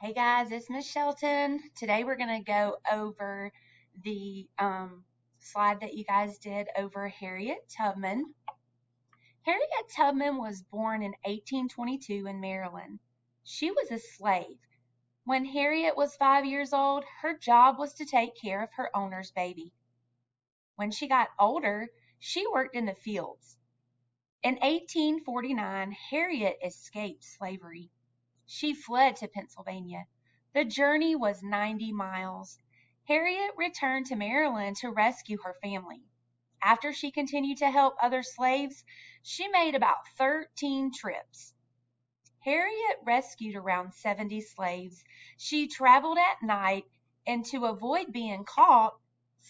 Hey guys, it's Miss Shelton. Today we're going to go over the slide that you guys did over Harriet Tubman. Harriet Tubman was born in 1822 in Maryland. She was a slave. When Harriet was 5 years old, her job was to take care of her owner's baby. When she got older, she worked in the fields. In 1849, Harriet escaped slavery. She fled to Pennsylvania. The journey was 90 miles. Harriet returned to Maryland to rescue her family. After she continued to help other slaves, she made about 13 trips. Harriet rescued around 70 slaves. She traveled at night, and to avoid being caught,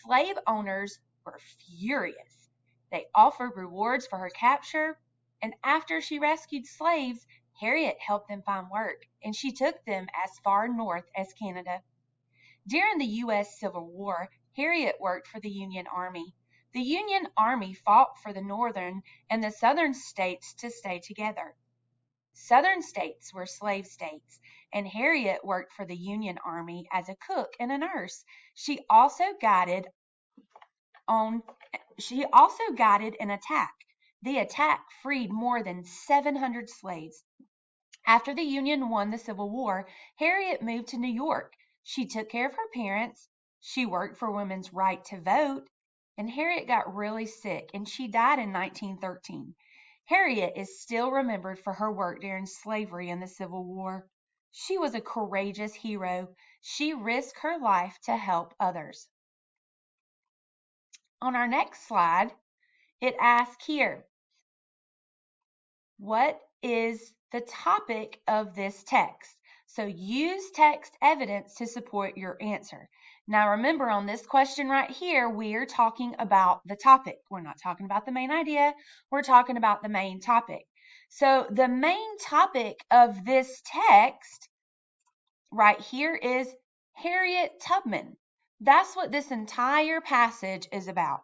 slave owners were furious. They offered rewards for her capture, and after she rescued slaves, Harriet helped them find work, and she took them as far north as Canada. During the U.S. Civil War, Harriet worked for the Union Army. The Union Army fought for the northern and the southern states to stay together. Southern states were slave states, and Harriet worked for the Union Army as a cook and a nurse. She also guided an attack. The attack freed more than 700 slaves. After the Union won the Civil War, Harriet moved to New York. She took care of her parents. She worked for women's right to vote. And Harriet got really sick, and she died in 1913. Harriet is still remembered for her work during slavery and the Civil War. She was a courageous hero. She risked her life to help others. On our next slide, it asks here, what is the topic of this text? So use text evidence to support your answer. Now remember, on this question right here, we're talking about the topic. We're not talking about the main idea. We're talking about the main topic. So the main topic of this text right here is Harriet Tubman. That's what this entire passage is about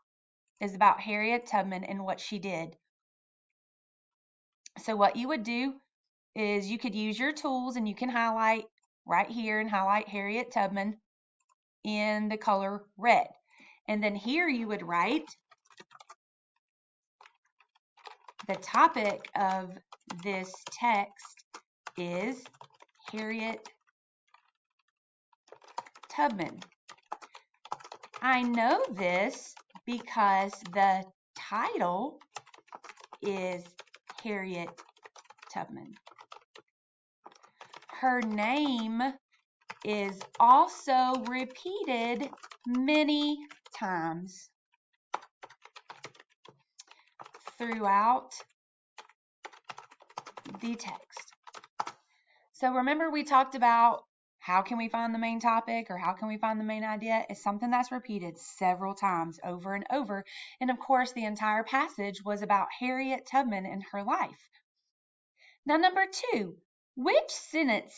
Harriet Tubman and what she did. So what you would do is you could use your tools, and you can highlight right here and highlight Harriet Tubman in the color red. And then here you would write the topic of this text is Harriet Tubman. I know this because the title is Harriet Tubman. Her name is also repeated many times throughout the text. So remember, we talked about how can we find the main topic, or how can we find the main idea? It's something that's repeated several times over and over. And of course, the entire passage was about Harriet Tubman and her life. Now, number 2, which sentence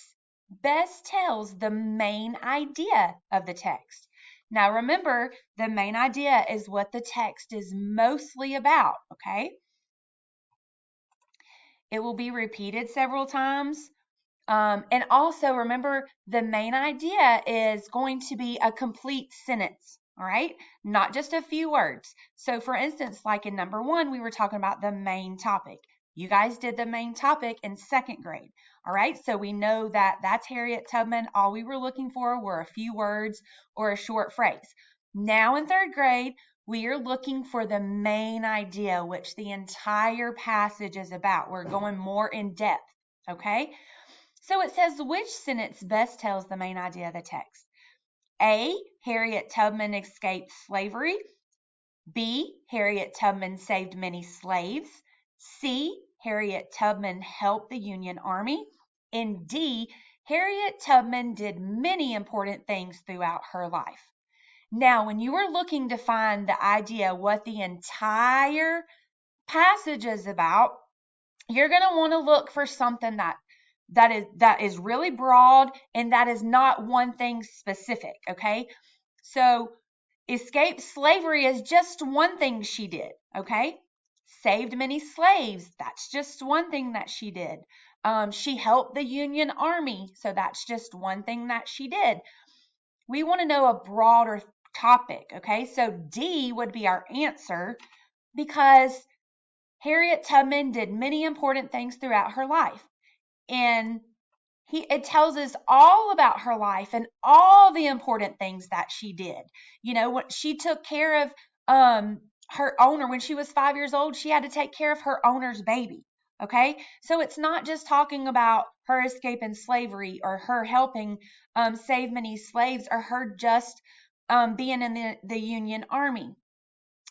best tells the main idea of the text? Now, remember, the main idea is what the text is mostly about, okay? It will be repeated several times. And also, remember, the main idea is going to be a complete sentence, all right? Not just a few words. So, for instance, like in number 1, we were talking about the main topic. You guys did the main topic in 2nd grade, all right? So we know that that's Harriet Tubman. All we were looking for were a few words or a short phrase. Now in 3rd grade, we are looking for the main idea, which the entire passage is about. We're going more in depth, okay? So it says, which sentence best tells the main idea of the text? A, Harriet Tubman escaped slavery. B, Harriet Tubman saved many slaves. C, Harriet Tubman helped the Union Army. And D, Harriet Tubman did many important things throughout her life. Now, when you are looking to find the idea what the entire passage is about, you're going to want to look for something that is really broad and that is not one thing specific, okay? So escape slavery is just one thing she did, okay? Saved many slaves, that's just one thing that she did. She helped the Union Army, so that's just one thing that she did. We want to know a broader topic, okay? So D would be our answer because Harriet Tubman did many important things throughout her life. And it tells us all about her life and all the important things that she did. You know, when she took care of her owner when she was 5 years old, she had to take care of her owner's baby. Okay, so it's not just talking about her escaping slavery or her helping save many slaves or her just being in the Union Army.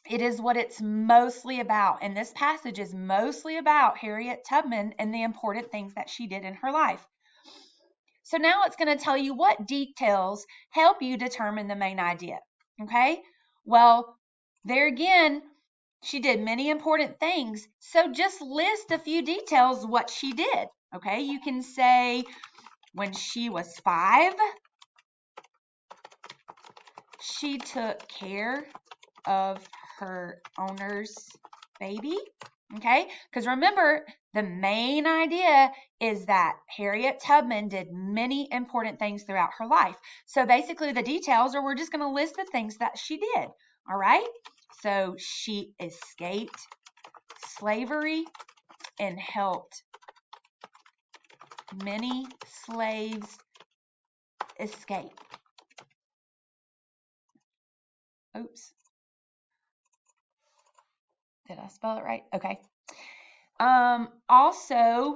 It is what it's mostly about. And this passage is mostly about Harriet Tubman and the important things that she did in her life. So now it's going to tell you what details help you determine the main idea. Okay? Well, there again, she did many important things. So just list a few details what she did. Okay? You can say when she was 5, she took care of her owner's baby. Okay? Because remember, the main idea is that Harriet Tubman did many important things throughout her life. So basically the details are we're just going to list the things that she did. All right? So she escaped slavery and helped many slaves escape. Oops. Did I spell it right? Okay. Also,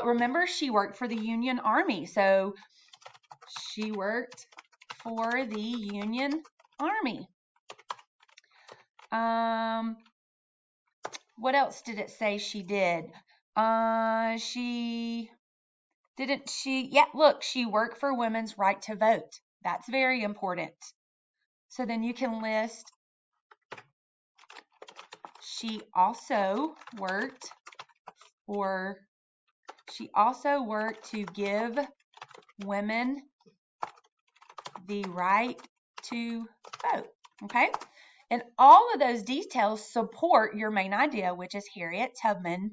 remember she worked for the Union Army. So she worked for the Union Army. What else did it say she did? Yeah, look, she worked for women's right to vote. That's very important. So then you can list, she also worked to give women the right to vote. Okay? And all of those details support your main idea, which is Harriet Tubman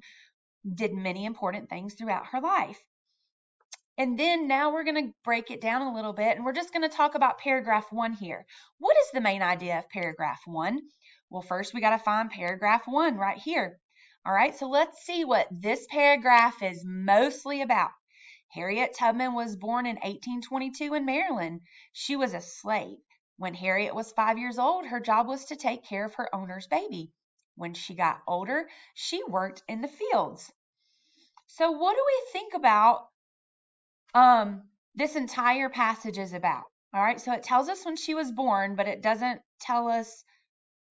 did many important things throughout her life. And then now we're going to break it down a little bit, and we're just going to talk about paragraph 1 here. What is the main idea of paragraph 1? Well, first we got to find paragraph 1 right here. All right, so let's see what this paragraph is mostly about. Harriet Tubman was born in 1822 in Maryland. She was a slave. When Harriet was 5 years old, her job was to take care of her owner's baby. When she got older, she worked in the fields. So what do we think about this entire passage is about? All right, so it tells us when she was born, but it doesn't tell us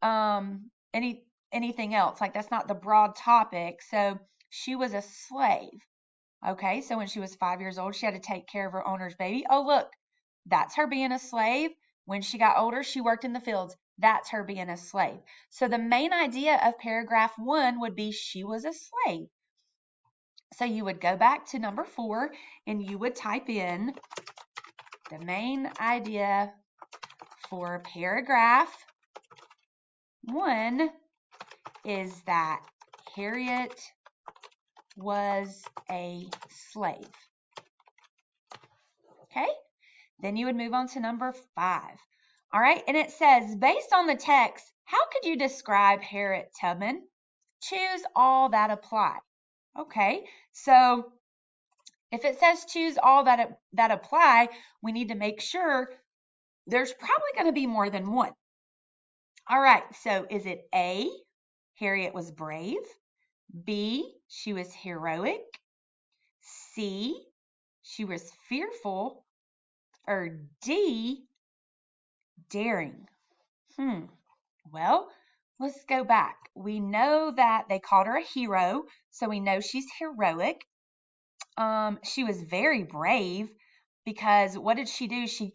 anything else. Like, that's not the broad topic. So she was a slave. Okay, so when she was 5 years old, she had to take care of her owner's baby. Oh, look, that's her being a slave. When she got older, she worked in the fields. That's her being a slave. So the main idea of paragraph 1 would be she was a slave. So you would go back to number 4 and you would type in the main idea for paragraph 1 is that Harriet was a slave. Okay? Then you would move on to number 5. All right, and it says, based on the text, how could you describe Harriet Tubman? Choose all that apply. Okay, so if it says choose all that apply, we need to make sure there's probably going to be more than one. All right, so is it A, Harriet was brave, B, she was heroic, C, she was fearful, or D, daring? Well, let's go back. We know that they called her a hero, so we know she's heroic. She was very brave because what did she do? She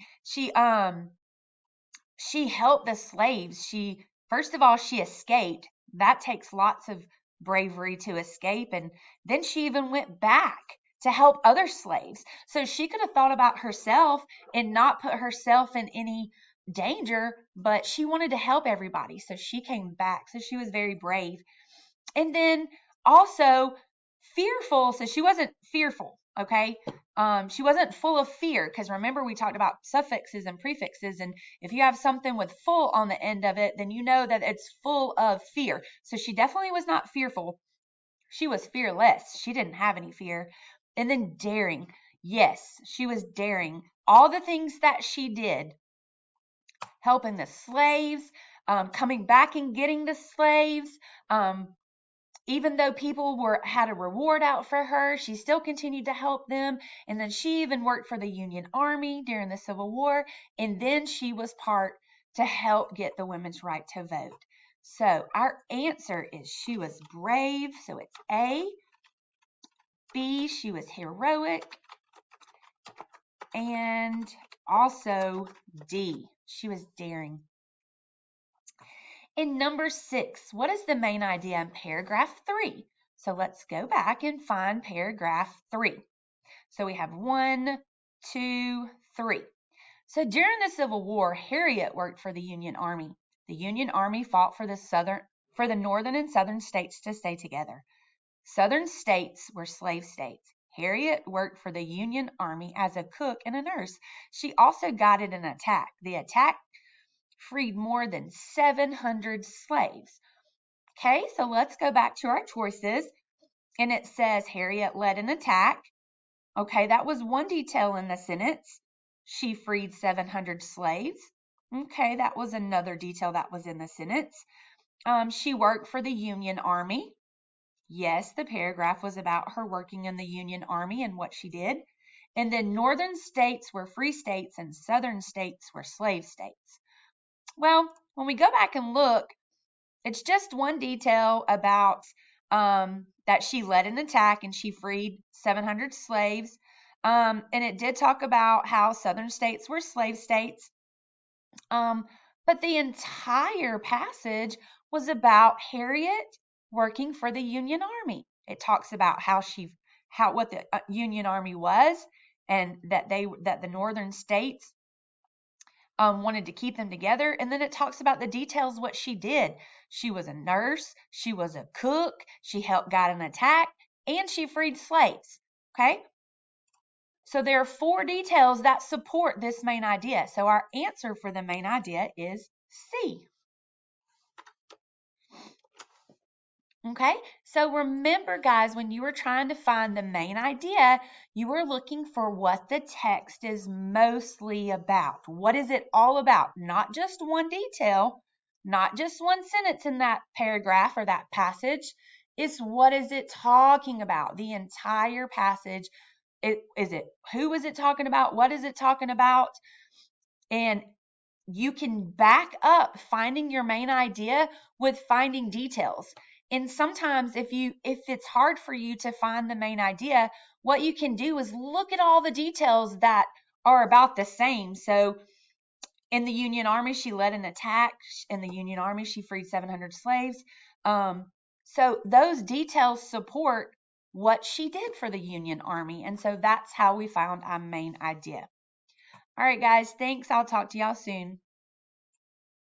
helped the slaves. First of all, she escaped. That takes lots of bravery to escape, and then she even went back to help other slaves. So she could have thought about herself and not put herself in any danger, but she wanted to help everybody, so she came back. So she was very brave. And then also fearful, so she wasn't fearful, okay? She wasn't full of fear, because remember we talked about suffixes and prefixes, and if you have something with full on the end of it, then you know that it's full of fear. So she definitely was not fearful. She was fearless. She didn't have any fear. And then daring. Yes, she was daring. All the things that she did, helping the slaves, coming back and getting the slaves, even though people had a reward out for her, she still continued to help them. And then she even worked for the Union Army during the Civil War. And then she was part to help get the women's right to vote. So our answer is she was brave. So it's A. B, she was heroic. And also D, she was daring. In number 6, what is the main idea in paragraph 3? So let's go back and find paragraph 3. So we have 1, 2, 3. So during the Civil War, Harriet worked for the Union Army. The Union Army fought for the northern and southern states to stay together. Southern states were slave states. Harriet worked for the Union Army as a cook and a nurse. She also guided an attack. The attack freed more than 700 slaves. Okay, so let's go back to our choices. And it says Harriet led an attack. Okay, that was one detail in the sentence. She freed 700 slaves. Okay, that was another detail that was in the sentence. She worked for the Union Army. Yes, the paragraph was about her working in the Union Army and what she did. And then northern states were free states and southern states were slave states. Well, when we go back and look, it's just one detail about that she led an attack and she freed 700 slaves. And it did talk about how southern states were slave states. But the entire passage was about Harriet working for the Union Army. It talks about what the Union Army was, and that the northern states wanted to keep them together. And then it talks about the details, what she did. She was a nurse, she was a cook, she helped guide an attack, and she freed slaves. Okay? So there are 4 details that support this main idea. So our answer for the main idea is C. Okay, so remember guys, when you were trying to find the main idea, you were looking for what the text is mostly about. What is it all about? Not just one detail, not just one sentence in that paragraph or that passage. It's what is it talking about? The entire passage. Who is it talking about? What is it talking about? And you can back up finding your main idea with finding details. And sometimes if it's hard for you to find the main idea, what you can do is look at all the details that are about the same. So in the Union Army, she led an attack. In the Union Army, she freed 700 slaves. So those details support what she did for the Union Army. And so that's how we found our main idea. All right, guys, thanks. I'll talk to y'all soon.